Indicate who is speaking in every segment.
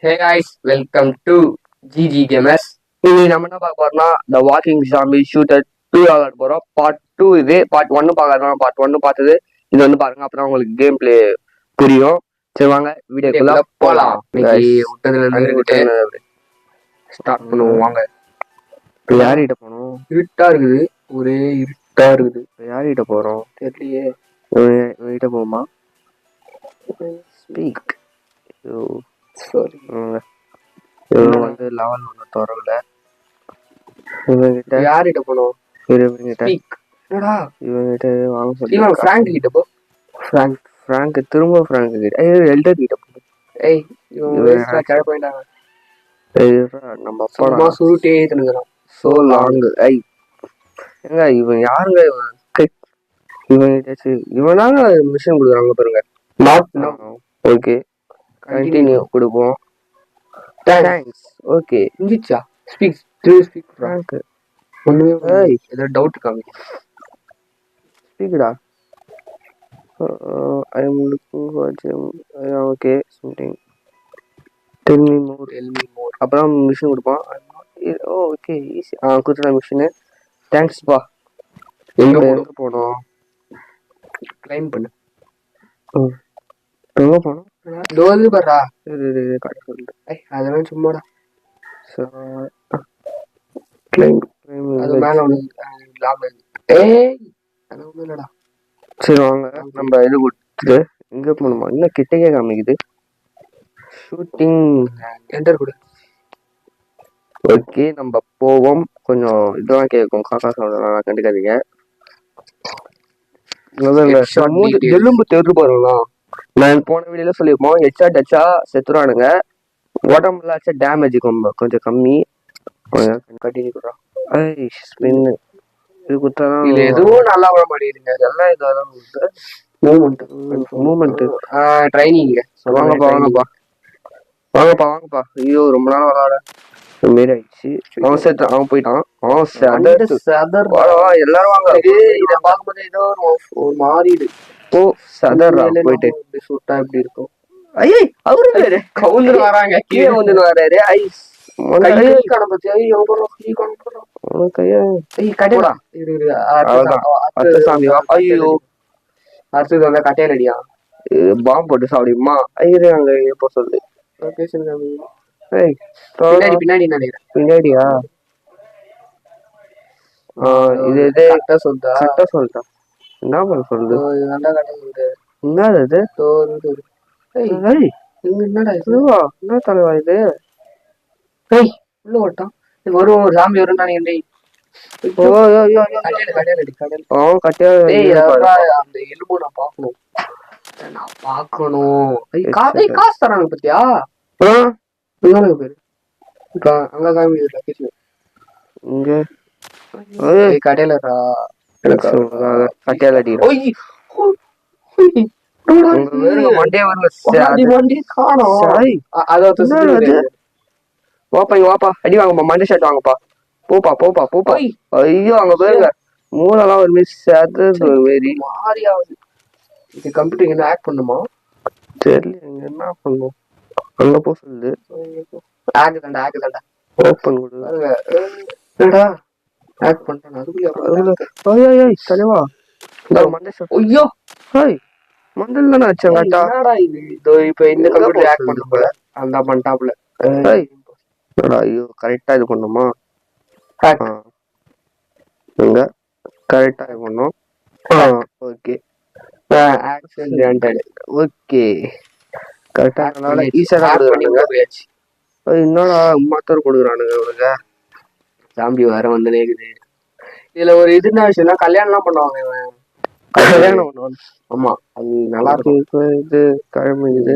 Speaker 1: Hey guys, welcome to GG Gamers. இன்னைக்கு நம்ம என்ன பார்க்க போறோம்னா The Walking Zombie Shooter 2 விளையாட போறோம். பார்ட் 2 இது. பார்ட் 1 பார்க்கலாம். பார்ட் 1 பார்த்தது இது வந்து பாருங்க, அப்புறம் உங்களுக்கு கேம் பிளே புரியும். சரி வாங்க வீடியோக்குள்ள போலாம். இன்னைக்கு விட்டதுல ஸ்டார்ட் பண்ணுவோம் வாங்க. இப்போ யார்கிட்ட போனோம்? இருட்டா இருக்குது, ஒரே இருட்டா இருக்குது. இப்போ யார்கிட்ட போறோம் தெரியலையே. இவன்கிட்ட போமா? ஸ்பீக். சாரி இவங்க வந்து லெவல் ஒன்று தரல. இவங்கிட்ட யார்கிட்ட போனோம்? இவங்கிட்ட இவங்கிட்ட வாங்க சொல்லி ஃப்ராங்க் கிட்ட போ. ஃப்ராங்க் திரும்ப ஃப்ராங்க் கிட்ட. எல்டர் கிட்ட போ. ஏய் இவங்க கரை போயிட்டாங்க. நம்ம அப்பா சுருட்டே தின்னுறான். So long. ஐய் எங்க இவன் யாருங்க? இவன் இவனால மிஷன் கொடுக்குறாங்க பாருங்க. நாட் ஓகே கண்டினியூ கொடுப்போம். தேங்க்ஸ். ஓகே இங்கிச்சா ஸ்பீக் ஃப்ராங்க். ஒண்ணுமே ஏதோ டவுட் காமிக்கு. ஸ்பீக்டா. I am looking for gym. Okay something. Tell me more. அப்புறம் மிஷன் கொடுப்பான். Okay easy. கொடுத்துட்டா மிஷனு. தேங்க்ஸ் பா. எங்க போனோம்? கிளைம் பண்ணு. எங்க போனோம்? டோது பர்றா. கடை சொல்லிட்டு அதெல்லாம் சும்மாடா. அது மேல ஒண்ணு அது ஒண்ணும் இல்லடா. சரி வாங்க நம்ம இது கொடுத்துட்டு எங்க போகணுமா? இன்னும் கிட்டக்கே காமிக்குது. ஷூட்டிங் என்டர் கொடு. ஓகே நம்ம போவோம். கொஞ்சம் இதெல்லாம் கேட்கும், காக்கா சவுண்டெல்லாம் கண்டுக்காதீங்க. எலும்பு தெரு பாருங்களா. நான் போன வீடியோல சொல்லியிருப்போம், ஹெட்ஷாட் அடிச்சா செத்துறானுங்க, உடம்புல அடிச்சா டேமேஜ் கொஞ்சம் கம்மி. கட்டினு இது கொடுத்தாதான் இது எதுவும் நல்லா வர மாட்டேங்குதுங்க. எல்லாம் இதான் மூமெண்ட் ட்ரைனிங். வாங்கப்பா. ஐயோ ரொம்ப நாள் விளாட மாரி ஆயிடுச்சு. அவன் சேர்த்து அவன் போயிட்டான். எல்லாரும் வாங்க. இத பார்க்கும்போது ஏதோ ஒரு மாறிடு. ஓ சதர் போயிட்டு சுட்டா எப்படி இருக்கும்? ஐயே அவரு பேரு கவுந்து வராங்க. கீழே வந்து வராரு. ஐஸ் அடுத்தது வந்து கட்டையல் அடியா பாம்பு போட்டு சாப்பிடுமா? ஐயரு அங்க எப்போ சொல்லு. பின்னாடியா? இது இது சொல்லிட்டா என்ன பண்ண சொல்லுது? என்னது என்ன தலைவா இது? உள்ள ஓட்டான் வரும். ஒரு சாமி வரும் அந்த எலும்பு நான் பாக்கணும். காசு தராங்க பத்தியா? பேரு அங்க காமி இங்க கடையில கட்டையால அடி. வாப்பா அடி வாங்கப்பா. மண்டை ஷர்ட் வாங்கப்பா. போப்பா. ஐயோ அங்க போயிருங்க. மூலெல்லாம் ஒரு மிஸ் மாறி ஆகுது. இது கம்ப்யூட்டர் என்ன ஆக்ட் பண்ணுமா தெரியல. என்ன பண்ணும் அங்க போ சொல்லுது. ஆக்கு தாண்டா ஓப்பன் கொடுங்க. என்னடா ஆக்ட் பண்றேன் அதுக்குள்ள தலைவா. மண்டை ஷர்ட். ஐயோ மண்டல் தானே வச்சாங்கட்டா. இது இதோ இப்ப இந்த கம்ப்யூட்டர் ஆக்ட் பண்ண போல அந்த பண்ணிட்டாப்ல. ஐயோ கரெக்டா இது பண்ணுமா? இங்க கரெக்டா இது பண்ணும். ஓகே ஓகே கரெக்டா ஈஸியா போயாச்சு. என்னடா மாத்தர் கொடுக்குறானுங்க அவனுங்க. சாம்பி வேற வந்துனே இருக்குது. இதுல ஒரு இது என்ன விஷயம்னா கல்யாணம் எல்லாம் பண்ணுவாங்க. இவன் கல்யாணம் பண்ணுவான். ஆமா அது நல்லா இருக்கும். இது கிழமை இது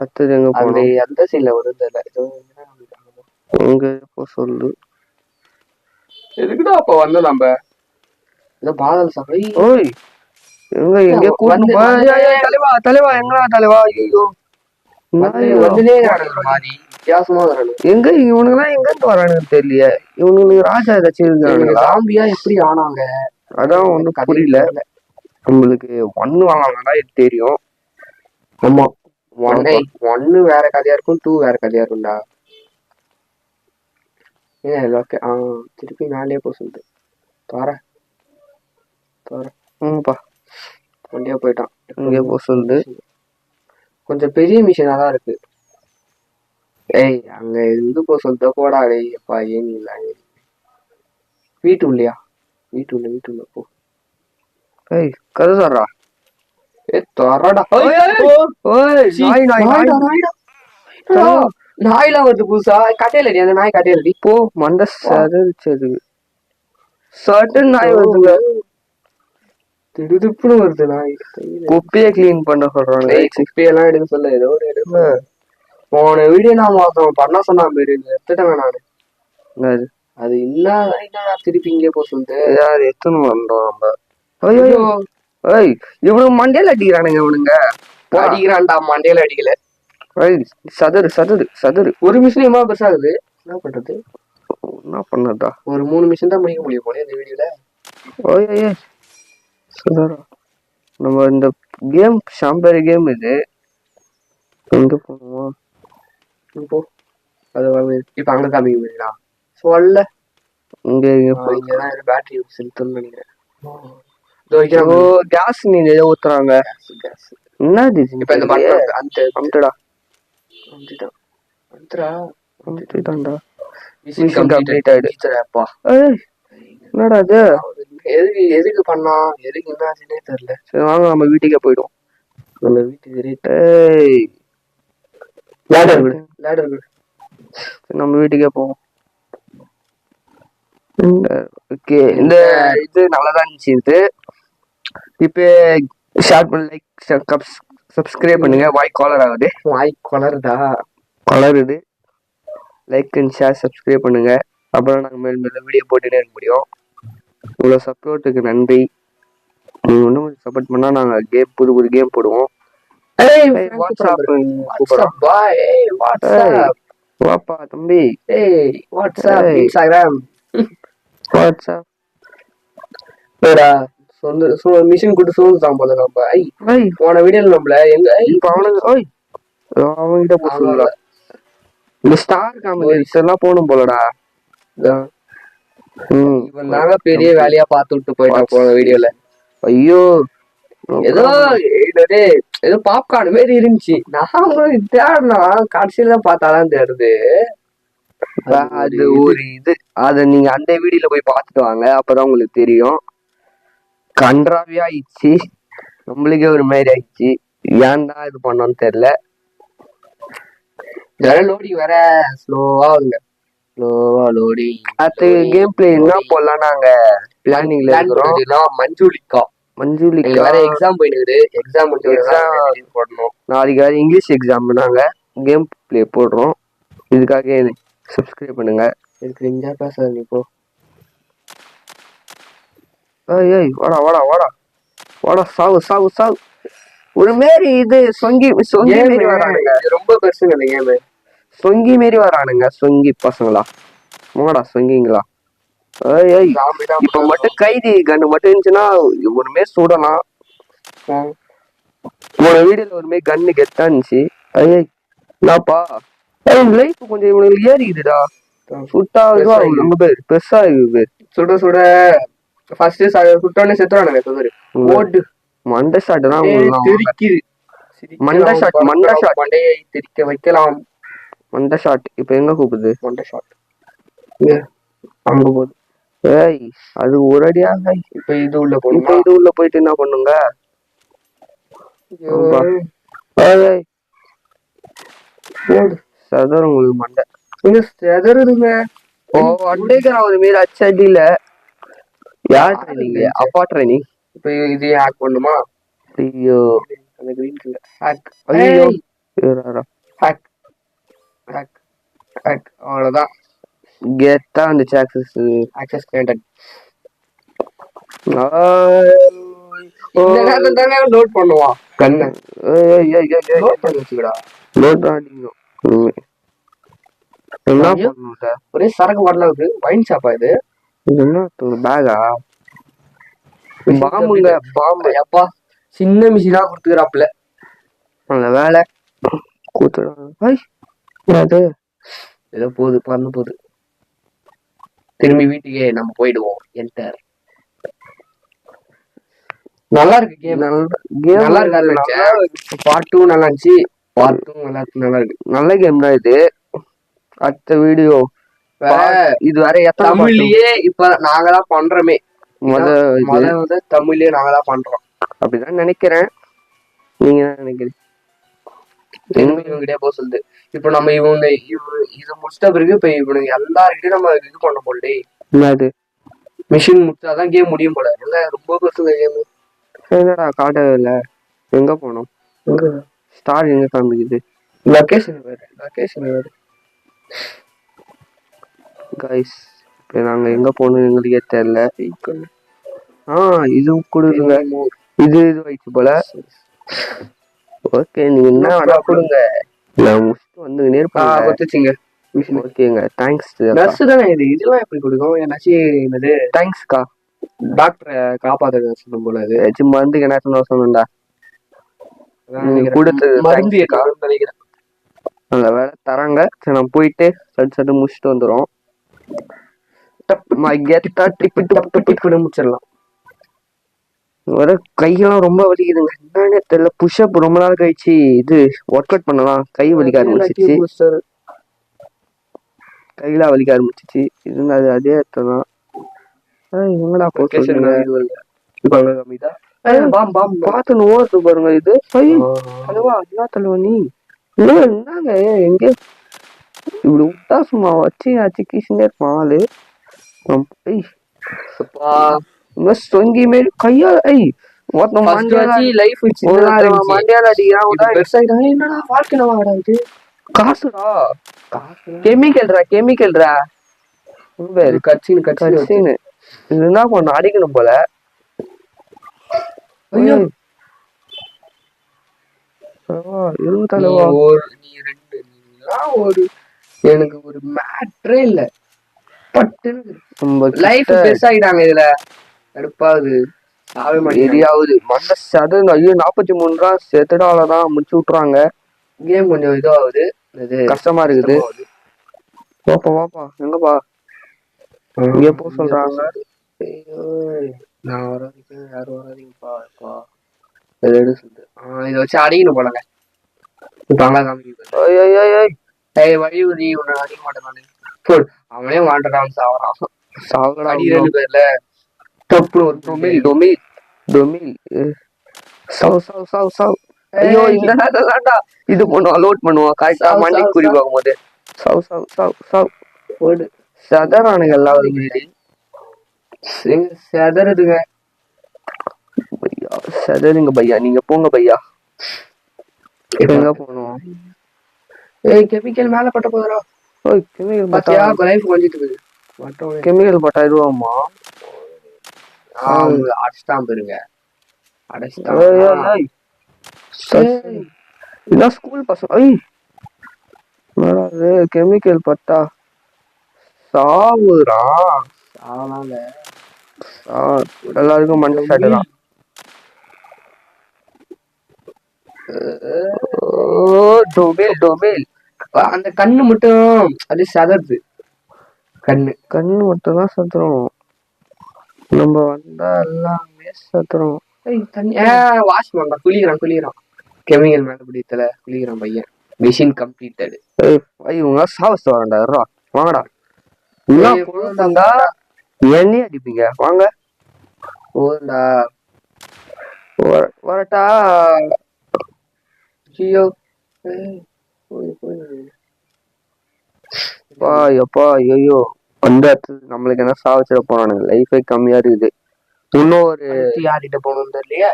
Speaker 1: அடுத்தது எங்க போன எந்த சீன்ல வருது உங்க எப்போ சொல்லு. எதுக்குடா அப்ப வந்து நம்ம ஏதோ பாதல் சபை. ஓய் இவங்க எங்க தலைவா எங்கடா தலைவா? ஐயோ வந்துனே மாதிரி வித்தியாசமா வரானு. எங்க இவனுங்கெல்லாம் எங்க இருந்து வரானுன்னு தெரியல. இவனுங்களுக்கு ராஜா ஏதாச்சும் சாம்பியா எப்படி ஆனாங்க அதான் ஒண்ணும் புரியல. நம்மளுக்கு ஒண்ணு வாங்கலாம்டா இது தெரியும். ஆமா ஒன்னு வேற கதையா இருக்கும், 2 வேற கதையா இருக்கும்டா. திருப்பி மேலேயே போக சொல்லுது. தோற வண்டியா போயிட்டான். இங்கே போக சொல்லுது. கொஞ்சம் பெரிய மிஷினா தான் இருக்கு. அங்க இருந்து போக சொல்லிட்டு போடா. அப்பா ஏன் இல்ல வீட்டுள்ளயா? வீட்டுள்ள போ. கதை சொல்றா. நாயெல்லாம் வருது புதுசா. கட்டையில அந்த நாய் கட்டையில போ. மண்ட சதறிச்சது. சட்டன் நாய் வருதுங்க. திடுதுப்புன்னு வருது நாய். குப்பையை கிளீன் பண்ண சொல்றாங்க. குப்பையெல்லாம் எடுக்க சொல்ல, ஏதோ ஒரு எடுக்க. போன வீடியோ நான் பண்ண சொன்னா பேரு எடுத்துட்டேன் நானு. அது என்னடா திருப்பி இங்கே போக சொல்லிட்டு யாரு எத்தனை வந்தோம் நம்ம. ஐயோ இவனுக்கு மண்டையில அடிக்கிறானுங்க. இவனுங்க அடிக்கிறான்டா, மண்டையில அடிக்கல. சதுரு ஒரு மிஷின் எவ்வளவு பெருசாகுது. என்ன பண்றது? என்ன பண்ணதா? ஒரு 3 மிஷின் தான் முடிக்க முடியும் போல இந்த வீடியோல. நம்ம இந்த கேம் ஷாம்பரி கேம் இது. எங்க போவோம் இப்போ? அது இப்ப அங்க காமிக்கிறீங்களா? சொல்ல இங்கதான் பேட்டரி செலுத்தணும்னு நினைக்கிறேன். கேஸ் நீங்க ஊத்துறாங்க. என்னது இப்ப இந்த அம்டடா என்னடா இது? எதுக்கு பண்ணா? எதுக்கு என்னாச்சுன்னே தெரியல. சரி வாங்க நம்ம வீட்டுக்கே போயிடும். நம்ம வீட்டுக்கு நம்ம வீட்டுக்கே போவோம். ஓகே, இந்த இது நல்லாதான் இருந்துச்சு. இது இப்ப ஷேர் பண்ணி லைக் சப்ஸ்கிரைப் பண்ணுங்க. வாய் காலர் ஆகுது. வாய் கொலருது. லைக் அண்ட் ஷேர் சப்ஸ்கிரைப் பண்ணுங்க. அப்புறம் நாங்கள் மேலும் வீடியோ போட்டுட்டே இருக்க முடியும். உங்களோட சப்போர்ட்டுக்கு நன்றி. நீங்க இன்னும் கொஞ்சம் சப்போர்ட் பண்ணா நாங்கள் புது கேம் போடுவோம். வாப்பா தம்பி. இன்ஸ்டாகிராம் வாட்ஸ்அப் மிஷின் கூட்டு சோந்துட்டான் போல. நம்ம போன வீடியோல நம்மள எங்க இப்ப அவன்கிட்ட போச்சுங்களா? இந்த ஸ்டார் காமெடிலாம் போகணும் போலடா. இவன் தாங்க பெரிய வேலையா பார்த்து விட்டு போயிட்டான் போன வீடியோல. ஐயோ ஏதோ பாப்கார்ன் மாரி இருந்துச்சு. நான் தேடனா கடைசியில பார்த்தாதான் தேடுது. அது ஒரு இது. அத நீங்க அந்த வீடியோல போய் பார்த்துட்டு வாங்க. அப்பதான் உங்களுக்கு தெரியும். கன்றாவியா ஆயிடுச்சு. நம்மளுக்கே ஒரு மாதிரி ஆயிடுச்சு. ஏன்டா இது பண்ணோன்னு தெரியல. லோடிங் வேற ஸ்லோவா வருங்க. ஸ்லோவா லோடிங். அது கேம் பிளே என்ன போடலாம் நாங்க பிளானிங்ல இருக்கிறோம். மஞ்சுளிக்கா வேற எக்ஸாம் போயிடுது. எக்ஸாம் போடணும். நாளைக்கு வேற இங்கிலீஷ் எக்ஸாம். நாங்க கேம் பிளே போடுறோம். இதுக்காக சப்ஸ்கிரைப் பண்ணுங்க. இதுக்கு பேசுறது நீ போ. வாடா சாவு. ஒரு மாரி இது சொங்கி மாரி வரானுங்க. ரொம்ப பெருசுங்க இந்த கேம். சொங்கி மாரி வரானுங்க. சொங்கி பசங்களா மோடா சொங்கிங்களா? இப்ப மட்டும் கைதி கண்ணு மட்டும் இருந்துச்சுன்னா ஒருமே சுடலாம். ஒரு வீடியோல ஒருமே கண்ணு கெத்தா இருந்துச்சு. என்னப்பா லைஃப் கொஞ்சம் இவனுக்கு ஏறிக்குதுடா. சுட்டா ரொம்ப பேர் பெருசா இருக்குது. சுட ஃபர்ஸ்ட் சுட்டோன்னே செத்துறானுங்க. ஓட்டு மண்டை ஷாட் தான் தெரிக்குது. மண்டை ஷாட் மண்டையை தெரிக்க வைக்கலாம். மண்டை ஷாட் இப்ப எங்க கூப்பிடுது? மண்டை ஷாட் அங்க போகுது. அது ஒரு அடியா. இப்ப இது உள்ள போயிட்டு என்ன பண்ணுங்க? சதர் உங்களுக்கு மண்டை செதறுதுங்க. அண்டேக்கிற மாரி அச்சடியில யார் ட்ரைனிங்? அப்பா ட்ரைனிங். இப்ப இது ஹேக் பண்ணுமா? ஐயோ அந்த கிரீன் கலர் ஹேக். ஐயோ ஹேக் அவ்வளவுதான். கெத்தா வந்துச்சு. Access granted. இந்த நேரத்துல தானே லோட் பண்ணுவான் கண்ணு. லோட் பண்ணி வச்சுக்கடா. லோட் ஆடிங்க. என்ன பண்ணுங்க? ஒரே சரக்கு வரல. வைன் ஷாப்பா இது? என்ன பேகா? பாம்புங்க. பாம்பு அப்பா சின்ன மிஷினா கொடுத்துக்கிறாப்புல. அந்த வேலை கூத்துடாது ஏதோ போகுது பண்ண போகுது. திரும்பி வீட்டுக்கே நம்ம போயிடுவோம். என்டர். நல்லா இருக்கு கேம். நல்லா இருக்கு. பார்ட் 2 நல்லா இருந்துச்சு. பார்ட் 2 நல்லா இருக்கு. நல்ல கேம் தான் இது. அடுத்த வீடியோ இது வேற தமிழ்லயே இப்ப நாங்க தான் பண்றோமே. முதல்ல தமிழ்லயே நாங்க தான் பண்றோம் அப்படிதான் நினைக்கிறேன். நீங்க என்ன நினைக்கிறீங்க? இவங்கிட்டே போக சொல்லுது. இப்ப நம்ம இவங்க இது முடிச்சிட்ட பிறகு இப்ப இவனுங்க எல்லாருக்கிட்டையும் நம்ம இது பண்ண போலே. என்னது மிஷின் முடிச்சாதான் கேம் முடியும் போல. இல்ல ரொம்ப பெருசுங்க கேம். என்னடா காட்டவே இல்ல. எங்க போனோம்? ஸ்டார் எங்க காமிக்குது? லொகேஷன் வேறு. கைஸ் இப்ப நாங்க எங்க போகணும் எங்களுக்கே தெரியல. இது கொடுங்க. இது ஆயிடுச்சு போல. ஓகே நீங்க என்ன வேணா கொடுங்க. நான் முடிச்சுட்டு வந்து நேர்பாங்க. ஓகேங்க தேங்க்ஸ். நர்ஸ் தானே இது. இதெல்லாம் எப்படி கொடுக்கும்? என்னாச்சு தேங்க்ஸ்க்கா. டாக்டரை காப்பாத்த சொல்லும் போல. அது மருந்துக்கு என்ன சொன்னோம்டா கொடுத்து மருந்து நினைக்கிறேன். அந்த வேலை தராங்க. சரி நம்ம போயிட்டு சட்டு முடிச்சுட்டு வந்துடும். முடிச்சிடலாம். வர கையெல்லாம் ரொம்ப வலிக்குதுங்க. என்னன்னு தெரியல. புஷ்அப் ரொம்ப நாள் கழிச்சு இது ஒர்க் அவுட் பண்ணலாம். கை வலிக்க ஆரம்பிச்சிச்சு. கையெல்லாம் வலிக்க ஆரம்பிச்சிச்சு. இருந்தா அதே இடத்தான். எங்கடா பாத்துன்னு ஓடுது பாருங்க. இது தலைவா என்ன தலைவா நீ என்னங்க எங்க இப்படி விட்டா சும்மா வச்சு கிஷனே இருப்பான் ஆளு. சொங்கி மாரி கையா காசுடா கெமிக்கல்ரா கச்சின்னு இதுனா கொஞ்சம் அடிக்கணும் போல. எனக்கு ஒரு மேட்ரே இல்ல. லைஃப் பெருசாயிட்டாங்க. இதுல கடுப்பாகுது. எரியாவது மண்ட சத. ஐயோ 43 ரூபா செத்துடாலதான் முடிச்சு விட்டுறாங்க. கேம் கொஞ்சம் இதுவாகுது. கஷ்டமா இருக்குது. வாப்பா எங்கப்பா இங்க போ சொல்றாங்க. நான் வராதிங்க யாரும் வராதிங்கப்பா. இதை வச்சு அடிக்கணும் போலங்க. இப்ப அங்க காமிக்க வழி உரி ஒண்ணு அடிக்க மாட்டேன். அவனே வாண்டடான் சாவறான். அடி 2 பேர்ல தப்பு ஒரு டொமில் சவ். ஐயோ இந்த நேரம்தான்டா இது பண்ணுவான். லோட் பண்ணுவான். கரெக்டா மண்டி குறி பார்க்கும்போது சவ் போடு சதறானுங்க எல்லாரும் மீறி செதறதுங்க. செதறுங்க பையா. நீங்க போங்க பையா. எங்க போனோம்? கெமிக்கல் மேல பட்ட போதுரா. கெமிக்கல் பத்தியா லைஃப் கொஞ்சிட்டு இருக்கு. கெமிக்கல் பட்டா இதுவாமா அடிச்சுட்டான் பாருங்க. இதான் ஸ்கூல் பசங்க. கெமிக்கல் பட்டா சாவுறா. எல்லாருக்கும் மண்ட சாட்டுதான். டொமேல் அந்த கண்ணு மட்டும் அது சதறது. கண்ணு மட்டும் தான் சத்துரும். நம்ம வந்தா எல்லாமே சத்துரும். வாஷ் பண்ணா குளிக்கிறான். கெமிக்கல் மேல பிடித்தல குளிக்கிறான் பையன். Machine completed. இவங்க சாவஸ்து வரண்டா. வாங்கடா என்னையே அடிப்பீங்க. வாங்க போண்டா வரட்டா. எப்பா ஐயோ அந்த நம்மளுக்கு என்ன சாவச்சிட போனானுங்க. லைஃபே கம்மியா இருக்குது. இன்னொரு யார்கிட்ட போகணும்னு தெரியலையே.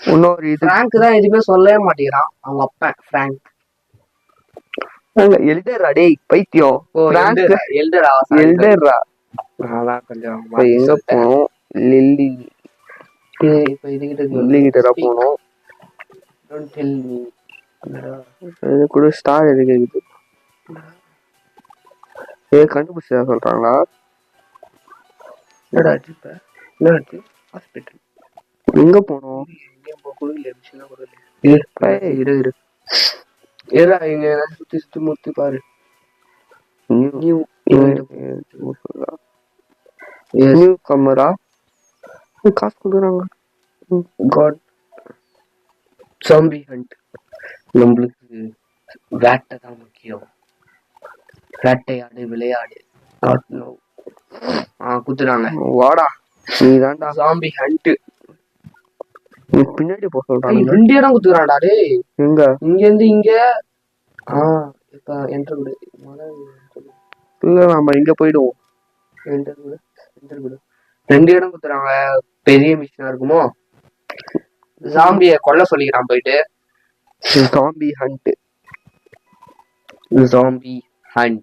Speaker 1: இன்னொரு இது ஃப்ராங்க் தான் எதுவுமே சொல்லவே மாட்டேங்கிறான். அவங்க அப்பன் ஃப்ராங்க். எல்டரா டேய் பைத்தியம். எல்டரா அதான் கொஞ்சம் எங்க போனோம்? லில்லி கிட்ட போனோம். கூட ஸ்டார் எதுக்கு இருக்குது? கண்டுபிடிச்சா சொல்றாங்களா? எங்க போனோம்? இரு ஏதா இங்க சுத்தி சுத்தி முத்தி பாரு. நியூ நியூ கமரா காசு கொடுக்குறாங்க. Got zombie hunt. நம்மளுக்கு வேட்டை தான் முக்கியம். வேட்டையாடு விளையாடு. குத்துறாங்க. வாடா நீ தான்டா ஜாம்பி ஹண்ட். நீ பின்னாடி போக சொல்றாங்க. 2 இடம் குத்துறான்டா டேய். எங்க? இங்க இருந்து இங்க. இப்ப என்டர் விடு. இல்ல நம்ம இங்க போயிடுவோம். என்டர் விடு. 2 இடம் குத்துறாங்க. பெரிய மிஷினா இருக்குமோ? ஜாம்பிய கொல்ல சொல்லிக்கிறான் போயிட்டு. Zombie hunt. Zombie hunt.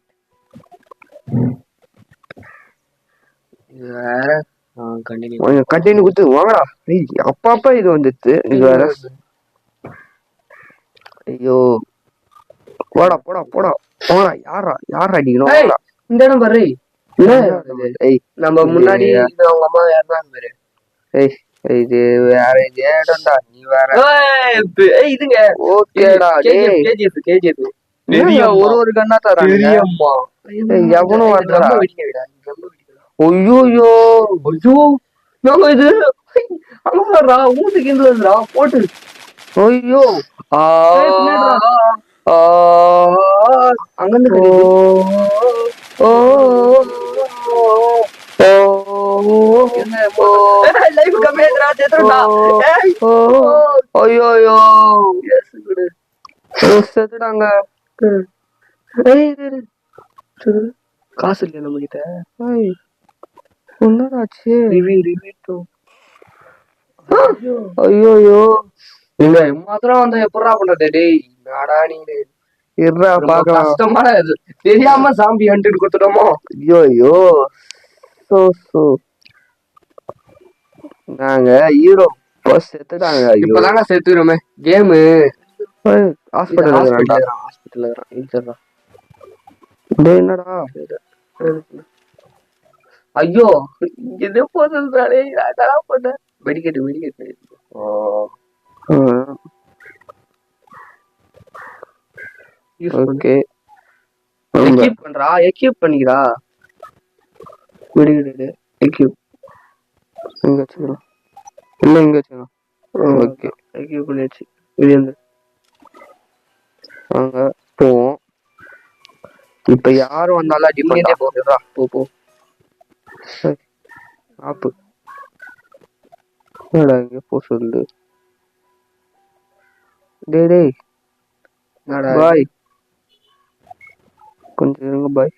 Speaker 1: வேற கண்டினியூ குத்து வாங்கடா. அப்பா இது வந்துச்சு. இது வேற. ஐயோ போடா போடா போடா போடா. யாரா அடிக்கணும்? இந்த இடம் பாரு. நம்ம முன்னாடி அவங்க அம்மா யாருதான் பாரு. இது வேற இடம்டா. நீ வேற இதுங்க. ஓகேடா. ஒரு கண்ணா தராங்க. எவனும் வரல. ஐயோ ஐயோ நாங்க இது அங்கடா ஊத்துக்கு இருந்துடா போட்டு. ஐயோ அங்கிருந்து ஐயோ செத்துட்டாங்க. காசு இல்லையா நம்ம கிட்ட? என்னடாச்சு? ஐயோ நீங்க மாத்திரம் வந்து எப்படா பண்றது? டேய் நாடா நீங்க இருடா பாக்கலாம். கஷ்டமான இது தெரியாம சாம்பி ஹண்ட் கொடுத்துட்டோமோ? ஐயோ நாங்க ஹீரோ செத்துட்டாங்க. இப்பதாங்க செத்துறோமே. கேமு ஹாஸ்பிட்டல் என்னடா? ஐயோ இது போதும் பண்ண வெடிக்கட்டு. ஓகே எக்யூப் பண்றா. எக்யூப் பண்ணிக்கிறா. வெடிக்கட்டு எக்யூப் எங்க வச்சுக்கலாம். இல்ல இங்க வச்சுக்கலாம். ஓகே எக்யூப் பண்ணியாச்சு. வெளியே வாங்க போவோம். இப்ப யாரும் வந்தாலும் அடி பண்ணே போடுறா. போ ஆப்பு இங்க போ சொல்லு. டேய் பாய் கொஞ்சம் இருங்க பாய்.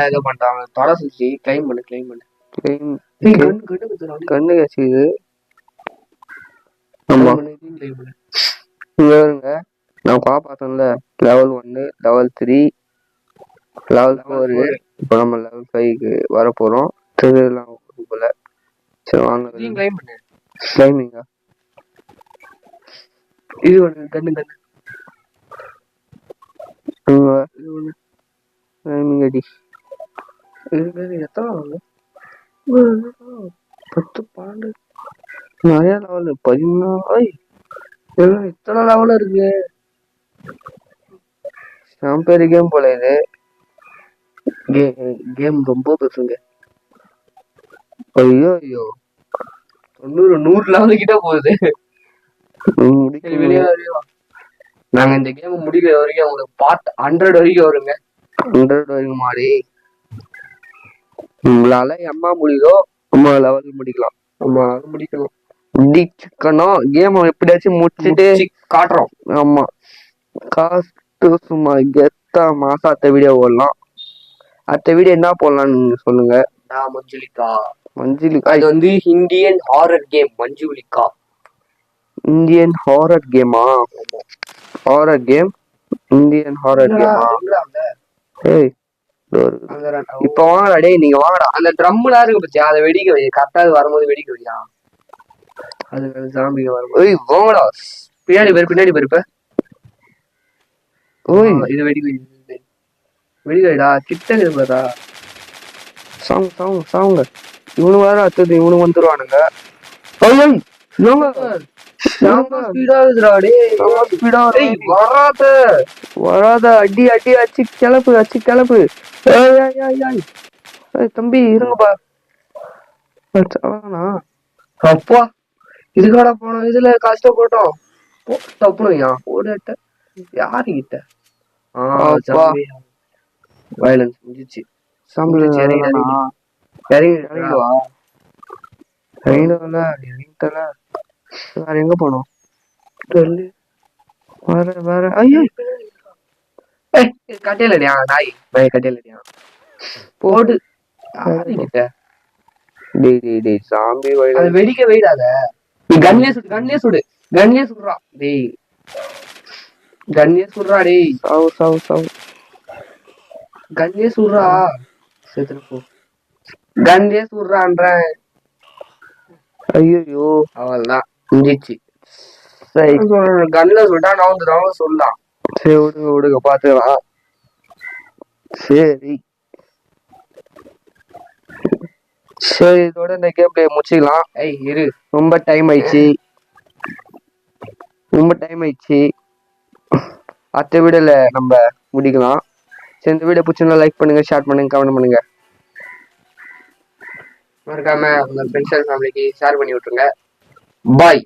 Speaker 1: ஏதோ பண்றாங்க. தொலை சுத்தி கிளைம் பண்ணு. கண்ணு கசிது. ஆமா நான் பார்த்தேன்ல. Level 1 level 3 level 4. இப்போ நம்ம லெவல் 5க்கு வர போறோம். போல சரி வாங்க கிளைமிங்கா இது கண்ணு அடி எத்தனை 10 12 நிறைய லெவல் 14 இத்தனை லெவல் இருக்கு. பெரிய கேம் போல இது. கேம் ரொம்ப பெருசுங்க. ஐயோ 90 100 லெவல் கிட்ட போகுது. நாங்க இந்த கேம் முடிக்கிற வரைக்கும் உங்களுக்கு பார்ட் 100 வரைக்கும் வருங்க. 100 வரைக்கும் மாறி உங்களால எம்மா முடியுதோ நம்ம லெவல் முடிக்கலாம். முடிக்கணும். கேம் எப்படியாச்சும் முடிச்சுட்டு காட்டுறோம். ஆமா காஸ்ட் சும்மா கெத்தா மாசம் அடுத்த வீடியோ போடலாம். அடுத்த வீடியோ என்ன போடலாம்னு சொல்லுங்க. மஞ்சுளிகா அது வந்து Indian horror game. Manjulika Indian horror கேமா? ஹாரர் கேம் இந்தியன் ஹாரர் கேமா? ஏய் இப்ப வாங்கடா டேய், நீங்க வாங்கடா. அந்த ட்ரம்லாம் இருக்கு பத்தியா, அதை வெடிக்க வை. கரெக்டா வரும்போது வெடிக்க வையா. அது ஜாம்பிங்க வரும்போது. ஓய் வாங்கடா. பின்னாடி பெருப்ப. ஓய் இது வெடிக்க வைடா. கிட்ட இருப்பதா சாவுங்க. இவனு வேற அடுத்தது இவனு வந்துருவானுங்க. வராத அடி அச்சு கிளப்பு. தம்பி இருங்கப்பா. அப்பா இதுக்காட போனோம். இதுல கஷ்டப்பட்டோம். தப்புயா ஓடட்ட யாருகிட்ட வயலன்ஸ் முடிஞ்சிச்சு. வேற எங்க போனோம்? வேற ஐயோ கட்டையிலடியா நாய் கட்டையிலடியா போடு. சாம்பி வெடிக்க வைடாத. நீ கன்னியே சுடுறா. டேய் கன்னியே சுடுறா. டேய் சாவு கன்னியே சுடுறா. செத்துரு போ. கன்னியே சுடுறான்ற. ஐயோ அவள்தான் முடிஞ்சிச்சு. சரி கன்ல சுட்டா நான் சொல்லலாம். சரி விடுங்க பாத்துக்கலாம். சரி இதோட இந்த கேம் பிளே முடிச்சுக்கலாம். இரு ரொம்ப டைம் ஆயிடுச்சு. அடுத்த வீடியோல நம்ம முடிக்கலாம். சரி இந்த வீடியோ பிடிச்சிருந்தா லைக் பண்ணுங்க, ஷேர் பண்ணுங்க, கமெண்ட் பண்ணுங்க. மறக்காம உங்க ஃப்ரெண்ட்ஸ் அண்ட் ஃபேமிலிக்கு ஷேர் பண்ணி விட்டுருங்க. பாய்.